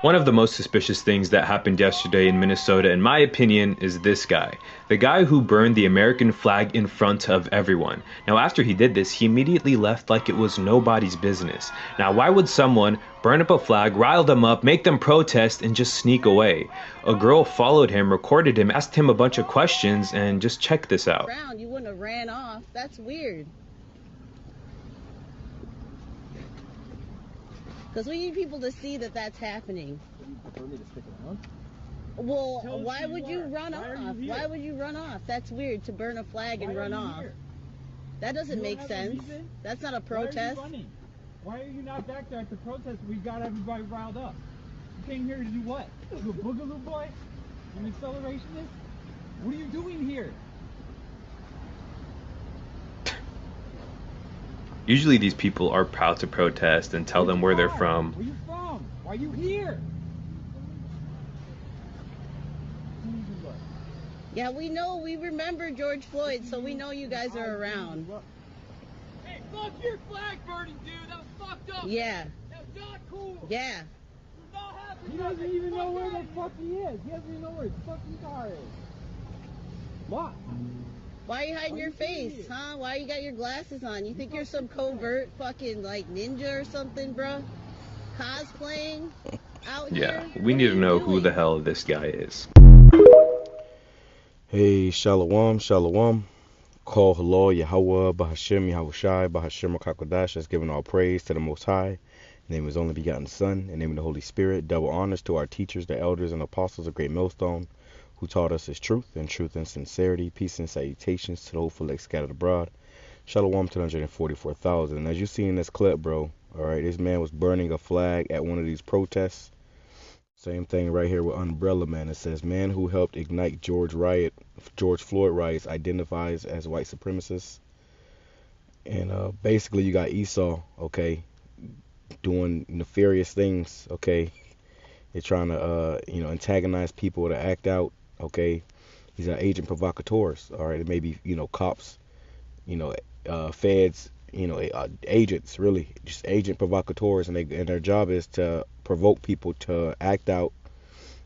One of the most suspicious things that happened yesterday in Minnesota, in my opinion, is this guy. The guy who burned the American flag in front of everyone. Now, after he did this, he immediately left like it was nobody's business. Now, why would someone burn up a flag, rile them up, make them protest, and just sneak away? A girl followed him, recorded him, asked him a bunch of questions, and just check this out. You wouldn't have ran off. That's weird. Because we need people to see that that's happening. You prefer me to stick around? Well, why would you run off? Why would you run off? That's weird, to burn a flag and run off. That doesn't make sense. That's not a protest. Why are you not back there at the protest? We got everybody riled up. You came here to do what? Do a boogaloo boy? An accelerationist? What are you doing here? Usually these people are proud to protest and tell them where they're from. Where you from? Why are you here? Yeah, we know. We remember George Floyd, so we know you guys are around. Hey, fuck your flag burning, dude. That was fucked up. Yeah. That's not cool. Yeah. He doesn't even know where the fuck he is. He doesn't even know where his fucking car is. What? Why are you hiding your face, huh? Why you got your glasses on? You think you're some covert fucking like ninja or something, bro? Cosplaying out here? Yeah, we need to know who the hell this guy is. Hey, Shalom, Shalom. Call HALAL, YAHAWAH, BAHASHAM, YAHAWASHI, BAHASHAM, QADASH. That's giving all praise to the Most High. In the name of His only begotten Son, in the name of the Holy Spirit. Double honors to our teachers, the elders, and apostles of Great Millstone, who taught us His truth and sincerity. Peace and salutations to the hopeful elect scattered abroad. Shalom to 144,000. And as you see in this clip, bro, all right, this man was burning a flag at one of these protests. Same thing right here with Umbrella Man. It says, man who helped ignite George Floyd riots identifies as white supremacist. And basically you got Esau, okay, doing nefarious things, okay. They're trying to, antagonize people to act out, okay. These are agent provocateurs, all right. It may be, cops, feds, agents, really, just agent provocateurs, and their job is to provoke people to act out.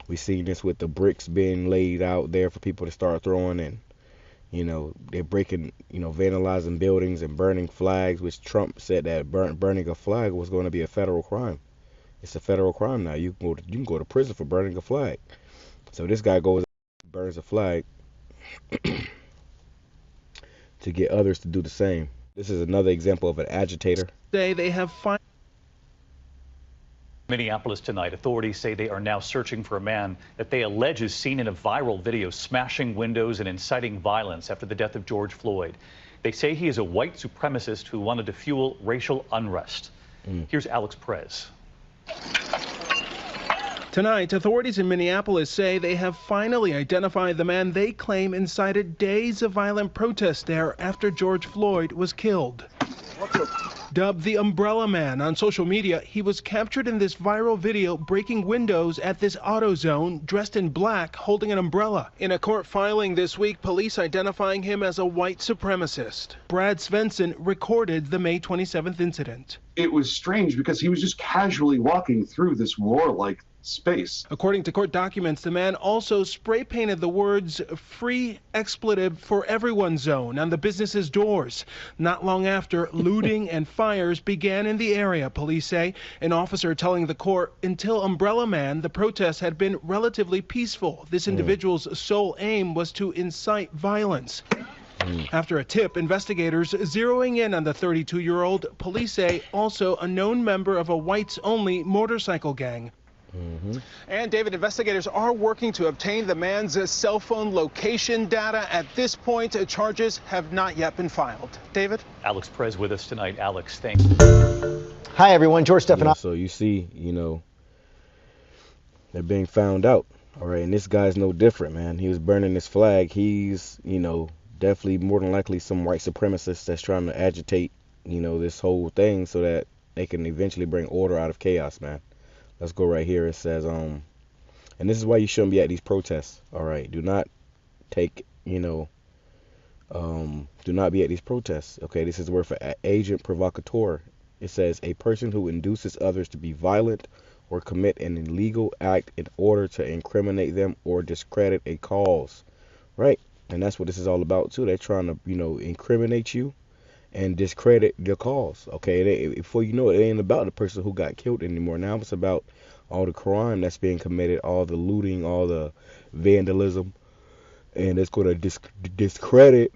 We seen this with the bricks being laid out there for people to start throwing, and they're breaking, vandalizing buildings and burning flags, which Trump said that burning a flag was going to be a federal crime. It's a federal crime now. You can go to prison for burning a flag. So this guy goes and burns a flag to get others to do the same. This is another example of an agitator. They have Minneapolis tonight. Authorities say they are now searching for a man that they allege is seen in a viral video smashing windows and inciting violence after the death of George Floyd. They say he is a white supremacist who wanted to fuel racial unrest. Here's Alex Perez. Tonight, authorities in Minneapolis say they have finally identified the man they claim incited days of violent protest there after George Floyd was killed. Dubbed the Umbrella Man on social media, he was captured in this viral video breaking windows at this AutoZone, dressed in black, holding an umbrella. In a court filing this week, police identifying him as a white supremacist. Brad Svensson recorded the May 27th incident. It was strange because he was just casually walking through this warlike space. According to court documents, the man also spray painted the words "free expletive for everyone zone" on the business's doors. Not long after, looting and fires began in the area, police say. An officer telling the court, until Umbrella Man, the protests had been relatively peaceful. This individual's sole aim was to incite violence. After a tip, investigators zeroing in on the 32-year-old, police say also a known member of a whites-only motorcycle gang. And David, investigators are working to obtain the man's cell phone location data. At this point, charges have not yet been filed. David? Alex Perez with us tonight. Alex, thanks. Hi, everyone. George Stephanopoulos. So you see, they're being found out. All right. And this guy's no different, man. He was burning this flag. He's, definitely more than likely some white supremacist that's trying to agitate, this whole thing so that they can eventually bring order out of chaos, man. Let's go right here. It says, and this is why you shouldn't be at these protests. All right. Do not take, do not be at these protests. Okay. This is the word for agent provocateur. It says a person who induces others to be violent or commit an illegal act in order to incriminate them or discredit a cause. Right? And that's what this is all about too. They're trying to, incriminate you and discredit your cause. Okay, before you know it, it ain't about the person who got killed anymore. Now it's about all the crime that's being committed, all the looting, all the vandalism, and it's going to discredit,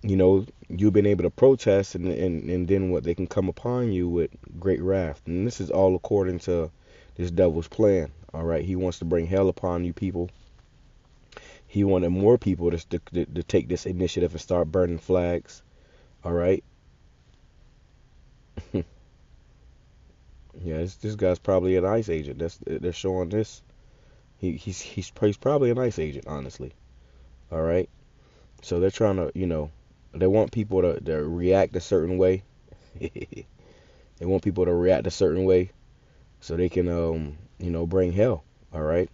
you been able to protest, and then what, they can come upon you with great wrath. And this is all according to this devil's plan. All right, he wants to bring hell upon you people. He wanted more people to take this initiative and start burning flags. All right. Yeah, this guy's probably an ICE agent. They're showing this. He's probably an ICE agent, honestly. All right. So they're trying to, they want people to react a certain way. They want people to react a certain way so they can, bring hell. All right.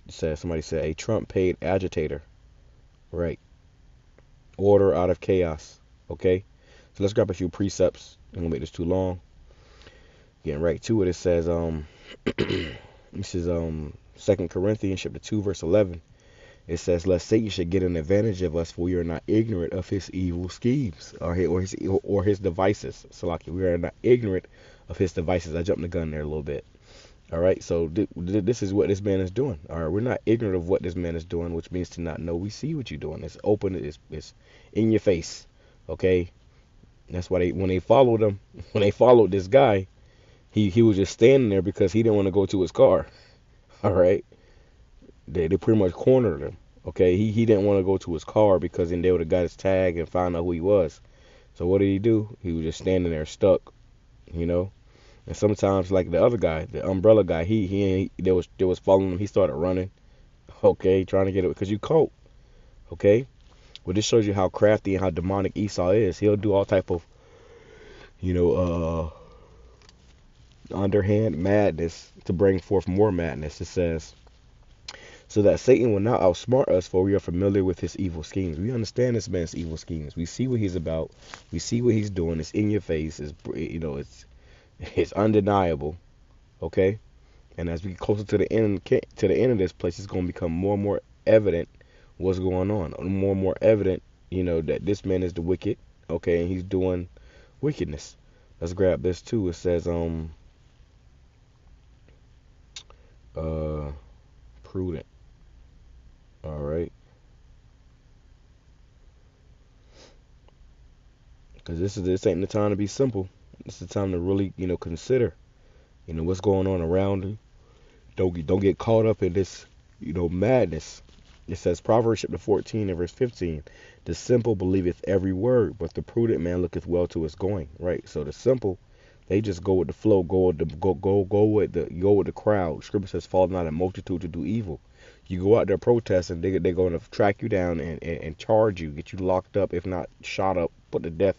Somebody said a Trump paid agitator. Right. Order out of chaos. Okay. So let's grab a few precepts. I don't make this too long. Getting right to it. It says, this is 2 Corinthians chapter 2 verse 11. It says, lest Satan should get an advantage of us, for we are not ignorant of his evil schemes or his devices. Salaki, we are not ignorant of his devices. I jumped the gun there a little bit. All right, so this is what this man is doing. All right, we're not ignorant of what this man is doing, which means to not know. We see what you're doing. It's open. It's in your face. Okay, that's why when they followed this guy, he was just standing there because he didn't want to go to his car. All right, they pretty much cornered him. Okay, he didn't want to go to his car because then they would have got his tag and found out who he was. So what did he do? He was just standing there stuck. And sometimes, like the other guy, the umbrella guy, they was following him. He started running, okay, trying to get it because you caught, okay. Well, this shows you how crafty and how demonic Esau is. He'll do all type of, underhand madness to bring forth more madness. It says, so that Satan will not outsmart us, for we are familiar with his evil schemes. We understand this man's evil schemes. We see what he's about. We see what he's doing. It's in your face. It's undeniable, okay? And as we get closer to the end of this place, it's going to become more and more evident what's going on. More and more evident, that this man is the wicked, okay, and he's doing wickedness. Let's grab this too. It says, prudent. All right. Because this ain't the time to be simple. It's the time to really, consider, what's going on around you. Don't get caught up in this, madness. It says Proverbs chapter 14 and verse 15. The simple believeth every word, but the prudent man looketh well to his going. Right. So the simple, they just go with the flow, go with the crowd. Scripture says, "Fall not in multitude to do evil." You go out there protesting, they're going to track you down and charge you, get you locked up, if not shot up, put to death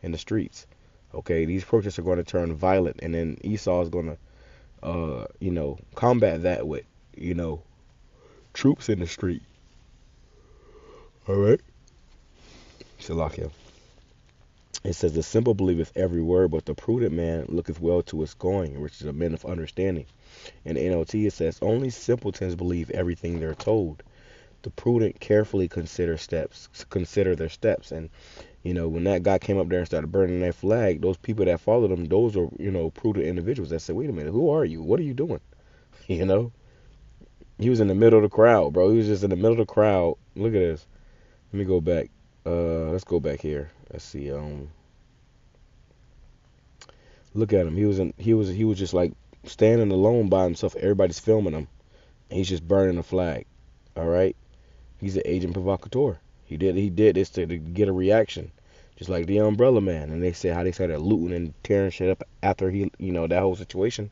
in the streets. Okay, these protests are going to turn violent, and then Esau is going to, combat that with, troops in the street. All right. Shalakia. It says, the simple believeth every word, but the prudent man looketh well to his going, which is a man of understanding. In the NLT, it says, only simpletons believe everything they're told. The prudent carefully consider their steps. And, when that guy came up there and started burning that flag, those people that followed him, those are, prudent individuals that said, wait a minute, who are you? What are you doing? He was in the middle of the crowd, bro. He was just in the middle of the crowd. Look at this. Let me go back. Let's go back here. Let's see. Look at him. He was just like standing alone by himself. Everybody's filming him. And he's just burning a flag. All right. He's an agent provocateur. He did this to get a reaction, just like the umbrella man. And they said how they started looting and tearing shit up after that whole situation.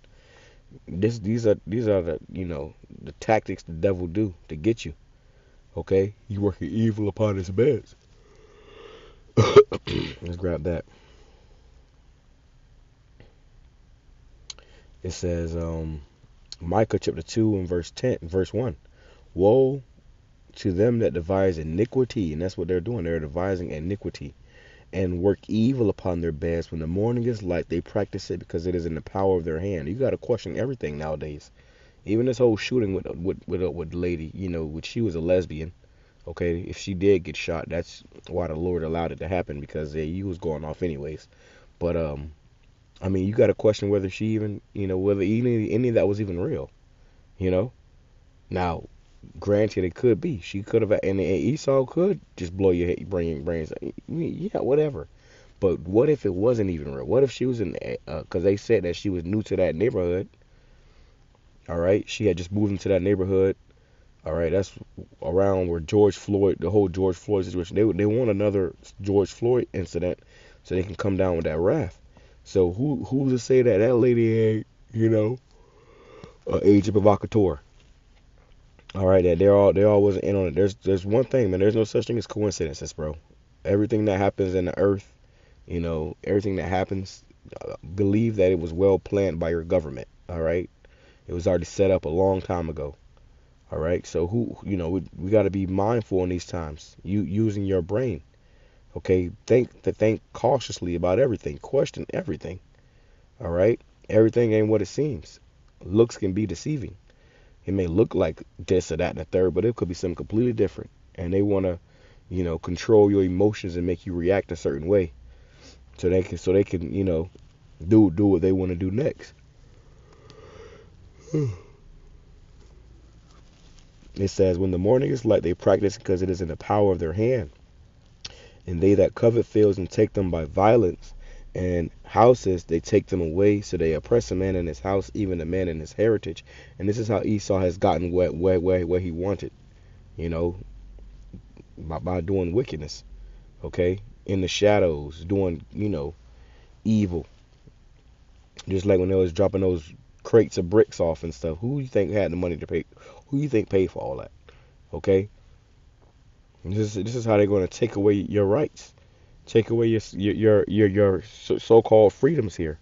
These are the the tactics the devil do to get you. Okay, he's working evil upon his beds. Let's grab that. It says Micah chapter 2 and verse 1. Woe to them that devise iniquity, and that's what they're doing. They're devising iniquity, and work evil upon their beds. When the morning is light, they practice it because it is in the power of their hand. You got to question everything nowadays. Even this whole shooting with the lady, which she was a lesbian. Okay, if she did get shot, that's why the Lord allowed it to happen, because he was going off anyways. But I mean, you got to question whether she even, whether any of that was even real. Now, granted, it could be. She could have, and Esau could just blow your head, brains. Yeah, whatever. But what if it wasn't even real? What if she was because they said that she was new to that neighborhood. All right, she had just moved into that neighborhood. All right, that's around where the whole George Floyd situation. They want another George Floyd incident so they can come down with that wrath. So who's to say that lady ain't, an agent provocateur? All right, that they all wasn't in on it. There's one thing, man. There's no such thing as coincidences, bro. Everything that happens in the earth, everything that happens, believe that it was well planned by your government. All right, it was already set up a long time ago. All right, so we got to be mindful in these times. You using your brain. Okay, think cautiously about everything. Question everything. All right, everything ain't what it seems. Looks can be deceiving. It may look like this or that and the third, but it could be something completely different. And they want to, control your emotions and make you react a certain way, so they can, do what they want to do next. It says, when the morning is light, they practice because it is in the power of their hand. And they that covet fields and take them by violence, and houses, they take them away. So they oppress a man in his house, even a man in his heritage. And this is how Esau has gotten where he wanted, by doing wickedness. Okay, in the shadows, doing evil. Just like when they was dropping those crates of bricks off and stuff. Who you think had the money to pay? Who you think paid for all that? Okay. This is how they're going to take away your rights, take away your so-called freedoms here.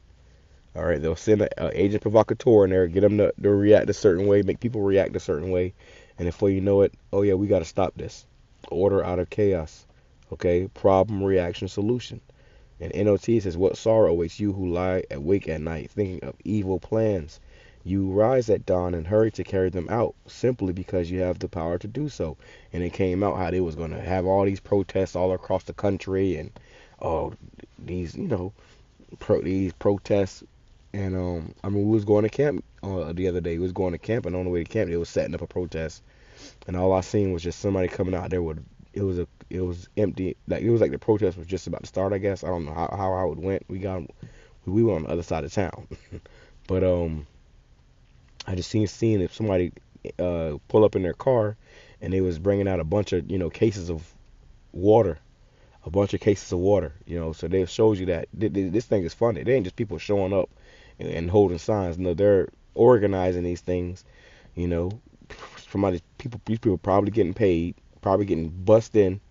All right, they'll send an agent provocateur in there, get them to react a certain way, make people react a certain way, and before you know it, oh yeah, we got to stop this. Order out of chaos. Okay, problem, reaction, solution. And NOT says, what sorrow awaits you who lie awake at night, thinking of evil plans. You rise at dawn and hurry to carry them out, simply because you have the power to do so. And it came out how they was going to have all these protests all across the country, and these these protests. And I mean, we was going to camp the other day. We was going to camp, and on the way to camp, they was setting up a protest, and all I seen was just somebody coming out there with it was empty. Like, it was like the protest was just about to start. I guess I don't know how it went. We were on the other side of town, but I just seen if somebody pull up in their car, and they was bringing out a bunch of cases of water, So they shows you that this thing is funny. They ain't just people showing up and holding signs. No, they're organizing these things. These people probably getting paid, probably getting bussed in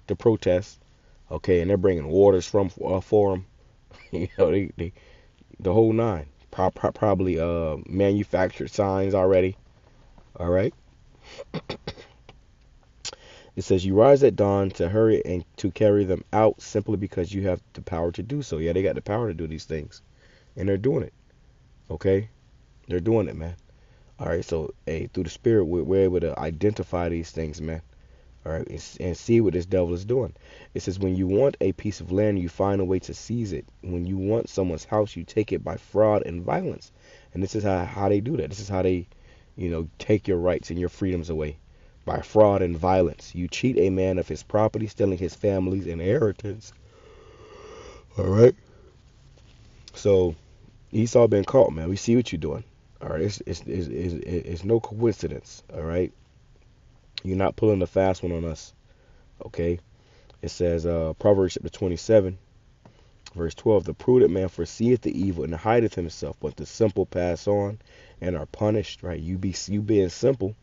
to protest. Okay, and they're bringing waters for them. They the whole nine. Probably manufactured signs already. All right. It says, you rise at dawn to hurry and to carry them out, simply because you have the power to do so. Yeah, they got the power to do these things, and they're doing it. Okay, they're doing it, man. All right, so through the Spirit, we're able to identify these things, man. All right, and see what this devil is doing. It says, when you want a piece of land, you find a way to seize it. When you want someone's house, you take it by fraud and violence. And this is how they do that. This is how they, take your rights and your freedoms away. By fraud and violence. You cheat a man of his property, stealing his family's inheritance. All right. So Esau been caught, man. We see what you're doing. All right. It's no coincidence. All right. You're not pulling the fast one on us. Okay. It says, Proverbs chapter 27, verse 12, the prudent man foreseeth the evil and hideth himself, but the simple pass on and are punished. Right. You being simple,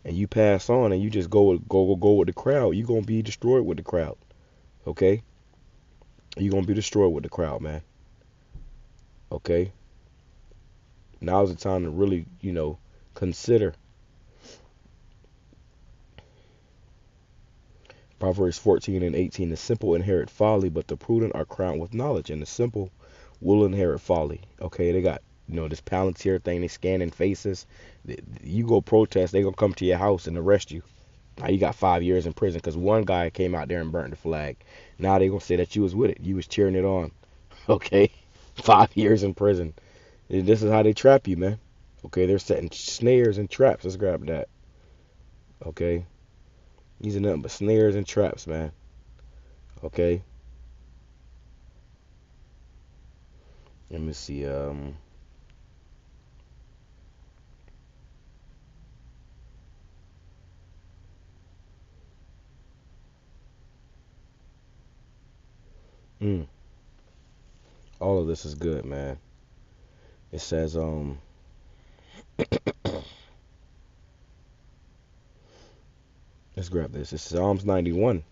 and you pass on, and you just go with the crowd, you're going to be destroyed with the crowd. Okay? You're going to be destroyed with the crowd, man. Okay? Now's the time to really, consider Proverbs 14:18, the simple inherit folly, but the prudent are crowned with knowledge, and the simple will inherit folly. Okay, they got, this Palantir thing, they scanning faces. You go protest, they gonna come to your house and arrest you. Now you got 5 years in prison because one guy came out there and burnt the flag. Now they gonna say that you was with it, you was cheering it on. Okay, 5 years in prison. And this is how they trap you, man. Okay, they're setting snares and traps. Let's grab that. Okay, these are nothing but snares and traps, man. Okay. Let me see. All of this is good, man. It says, let's grab this. It's Psalms 91.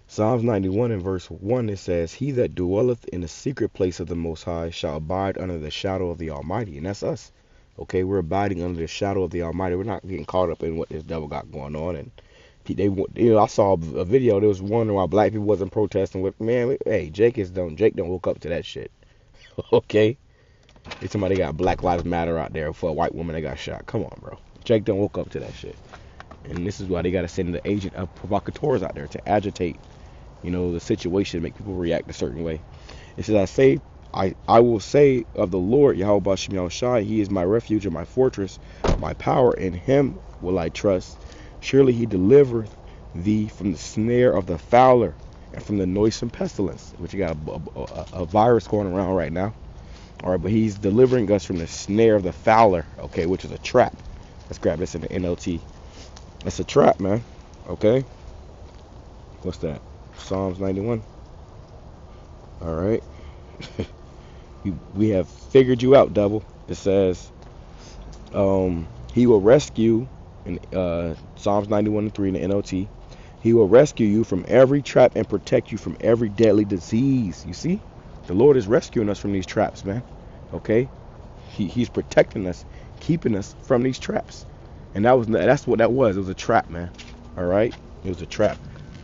Psalms 91 in verse 1, it says, he that dwelleth in the secret place of the Most High shall abide under the shadow of the Almighty. And that's us. Okay, we're abiding under the shadow of the Almighty. We're not getting caught up in what this devil got going on. And I saw a video. There was wondering why black people wasn't protesting. With hey, Jake don't woke up to that shit. Okay, somebody got Black Lives Matter out there for a white woman that got shot. Come on, bro. Jake don't woke up to that shit. And this is why they got to send the agent of provocateurs out there to agitate, the situation, make people react a certain way. It says, I will say of the Lord, YAHAWASHI, he is my refuge and my fortress, my power, in him will I trust. Surely he delivereth thee from the snare of the fowler and from the noisome pestilence, which you got a virus going around right now. All right, but he's delivering us from the snare of the fowler, okay, which is a trap. Let's grab this in the NLT. It's a trap, man. Okay. What's that? Psalms 91. All right. We have figured you out, devil. It says, he will rescue, in Psalms 91:3 in the NLT. He will rescue you from every trap and protect you from every deadly disease. You see? The Lord is rescuing us from these traps, man. Okay? He's protecting us, keeping us from these traps. And that's what that was. It was a trap, man. All right? It was a trap.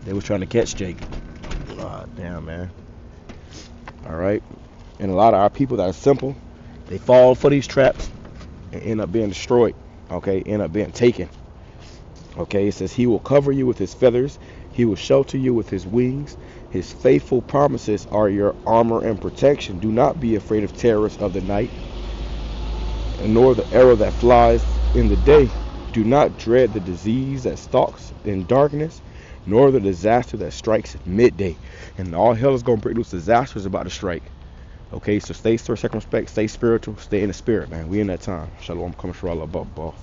They was trying to catch Jake. Oh, damn, man. All right? And a lot of our people that are simple, they fall for these traps and end up being destroyed. Okay? End up being taken. Okay? It says he will cover you with his feathers. He will shelter you with his wings. His faithful promises are your armor and protection. Do not be afraid of terrors of the night, nor the arrow that flies in the day. Do not dread the disease that stalks in darkness, nor the disaster that strikes at midday. And all hell is going to break loose. Disaster is about to strike. Okay, so stay circumspect, stay spiritual, stay in the spirit, man. We in that time. Shalom, come shalom, above.